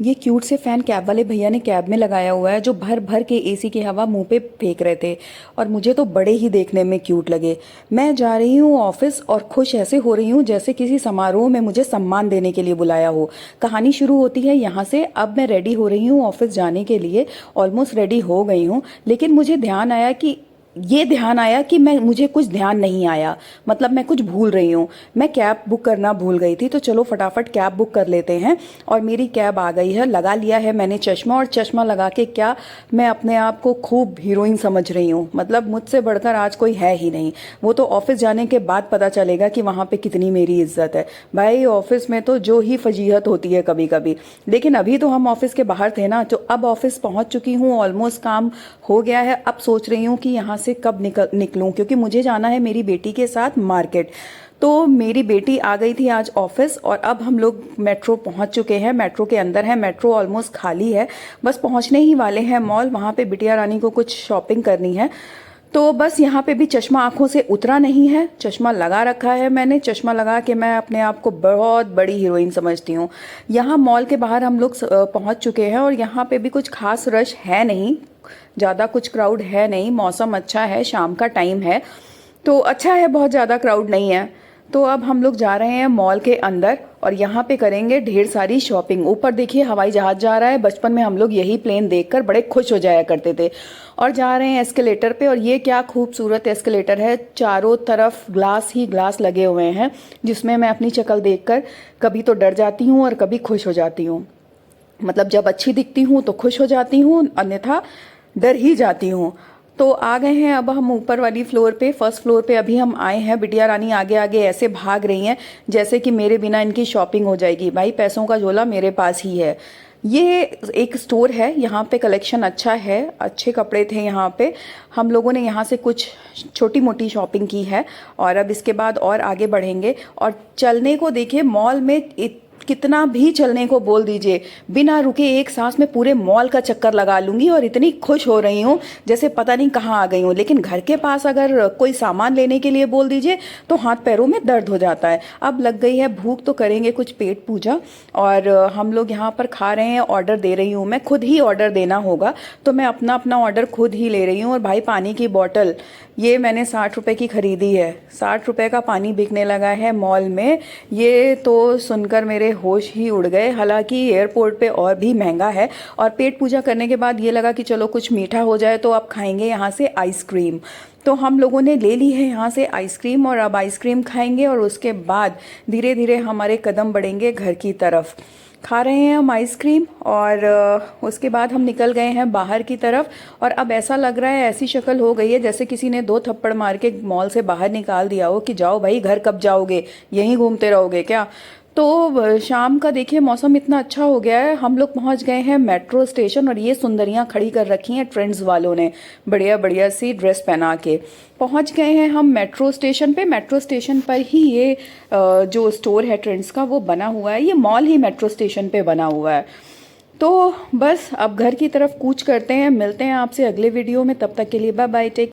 ये क्यूट से fan cab वाले भैया ने कैब में लगाया हुआ है, जो भर भर के एसी की हवा मुंह पे फेंक रहे थे और मुझे तो बड़े ही देखने में क्यूट लगे। मैं जा रही हूँ ऑफिस और खुश ऐसे हो रही हूँ जैसे किसी समारोह में मुझे सम्मान देने के लिए बुलाया हो। कहानी शुरू होती है यहाँ से। अब मैं रेडी हो रही हूँ ऑफिस जाने के लिए, ऑलमोस्ट रेडी हो गई हूँ, लेकिन ध्यान आया कि मैं मुझे कुछ ध्यान नहीं आया, मतलब मैं कुछ भूल रही हूँ। मैं कैब बुक करना भूल गई थी, तो चलो फटाफट कैब बुक कर लेते हैं। और मेरी कैब आ गई है, लगा लिया है मैंने चश्मा, और चश्मा लगा के क्या मैं अपने आप को खूब हीरोइन समझ रही हूँ। मतलब मुझसे बढ़कर आज कोई है ही नहीं। वो तो ऑफिस जाने के बाद पता चलेगा कि वहाँ पे कितनी मेरी इज्जत है। भाई ऑफिस में तो जो ही फजीहत होती है कभी कभी, लेकिन अभी तो हम ऑफिस के बाहर थे ना। तो अब ऑफिस पहुंच चुकी हूँ, ऑलमोस्ट काम हो गया है। अब सोच रही हूँ कि यहाँ से कब निकलूं, क्योंकि मुझे जाना है मेरी बेटी के साथ मार्केट। तो मेरी बेटी आ गई थी आज ऑफिस, और अब हम लोग मेट्रो पहुंच चुके हैं, मेट्रो के अंदर है। मेट्रो ऑलमोस्ट खाली है, बस पहुंचने ही वाले हैं मॉल। वहां पे बिटिया रानी को कुछ शॉपिंग करनी है। तो बस यहाँ पे भी चश्मा आंखों से उतरा नहीं है, चश्मा लगा रखा है मैंने। चश्मा लगा के मैं अपने आप को बहुत बड़ी हीरोइन समझती हूँ। यहाँ मॉल के बाहर हम लोग पहुंच चुके हैं, और यहाँ पे भी कुछ खास रश है नहीं, ज़्यादा कुछ क्राउड है नहीं। मौसम अच्छा है, शाम का टाइम है तो अच्छा है, बहुत ज़्यादा क्राउड नहीं है। तो अब हम लोग जा रहे हैं मॉल के अंदर, और यहाँ पे करेंगे ढेर सारी शॉपिंग। ऊपर देखिए हवाई जहाज जा रहा है। बचपन में हम लोग यही प्लेन देखकर बड़े खुश हो जाया करते थे। और जा रहे हैं एस्केलेटर पे, और ये क्या खूबसूरत एस्केलेटर है। चारों तरफ ग्लास ही ग्लास लगे हुए हैं, जिसमें मैं अपनी शक्ल देखकर कभी तो डर जाती हूँ और कभी खुश हो जाती हूँ। मतलब जब अच्छी दिखती हूँ तो खुश हो जाती हूँ, अन्यथा डर ही जाती हूँ। तो आ गए हैं अब हम ऊपर वाली फ्लोर पे, फर्स्ट फ्लोर पे अभी हम आए हैं। बिटिया रानी आगे आगे ऐसे भाग रही हैं जैसे कि मेरे बिना इनकी शॉपिंग हो जाएगी। भाई पैसों का झोला मेरे पास ही है। ये एक स्टोर है, यहाँ पे कलेक्शन अच्छा है, अच्छे कपड़े थे यहाँ पे। हम लोगों ने यहाँ से कुछ छोटी मोटी शॉपिंग की है, और अब इसके बाद और आगे बढ़ेंगे। और चलने को देखिए मॉल में कितना भी चलने को बोल दीजिए, बिना रुके एक सांस में पूरे मॉल का चक्कर लगा लूंगी, और इतनी खुश हो रही हूँ जैसे पता नहीं कहाँ आ गई हूँ। लेकिन घर के पास अगर कोई सामान लेने के लिए बोल दीजिए तो हाथ पैरों में दर्द हो जाता है। अब लग गई है भूख, तो करेंगे कुछ पेट पूजा। और हम लोग यहाँ पर खा रहे हैं, ऑर्डर दे रही हूँ मैं, खुद ही ऑर्डर देना होगा तो मैं अपना अपना ऑर्डर खुद ही ले रही हूँ। और भाई पानी की बॉटल ये मैंने 60 रुपए की खरीदी है। 60 रुपए का पानी बिकने लगा है मॉल में, ये तो सुनकर मेरे होश ही उड़ गए। हालांकि एयरपोर्ट पे और भी महंगा है। और पेट पूजा करने के बाद ये लगा कि चलो कुछ मीठा हो जाए, तो अब खाएंगे यहाँ से आइसक्रीम। तो हम लोगों ने ले ली है यहाँ से आइसक्रीम, और अब आइसक्रीम खाएंगे, और उसके बाद धीरे धीरे हमारे कदम बढ़ेंगे घर की तरफ। खा रहे हैं हम आइसक्रीम, और उसके बाद हम निकल गए हैं बाहर की तरफ। और अब ऐसा लग रहा है, ऐसी शक्ल हो गई है जैसे किसी ने 2 थप्पड़ मार के मॉल से बाहर निकाल दिया हो कि जाओ भाई घर कब जाओगे, यहीं घूमते रहोगे क्या। तो शाम का देखिए मौसम इतना अच्छा हो गया है। हम लोग पहुंच गए हैं मेट्रो स्टेशन, और ये सुंदरियां खड़ी कर रखी हैं ट्रेंड्स वालों ने, बढ़िया बढ़िया सी ड्रेस पहना के। पहुंच गए हैं हम मेट्रो स्टेशन पे। मेट्रो स्टेशन पर ही ये जो स्टोर है ट्रेंड्स का वो बना हुआ है। ये मॉल ही मेट्रो स्टेशन पे बना हुआ है। तो बस अब घर की तरफ कूच करते हैं। मिलते हैं आपसे अगले वीडियो में, तब तक के लिए बाय बाय, टेक।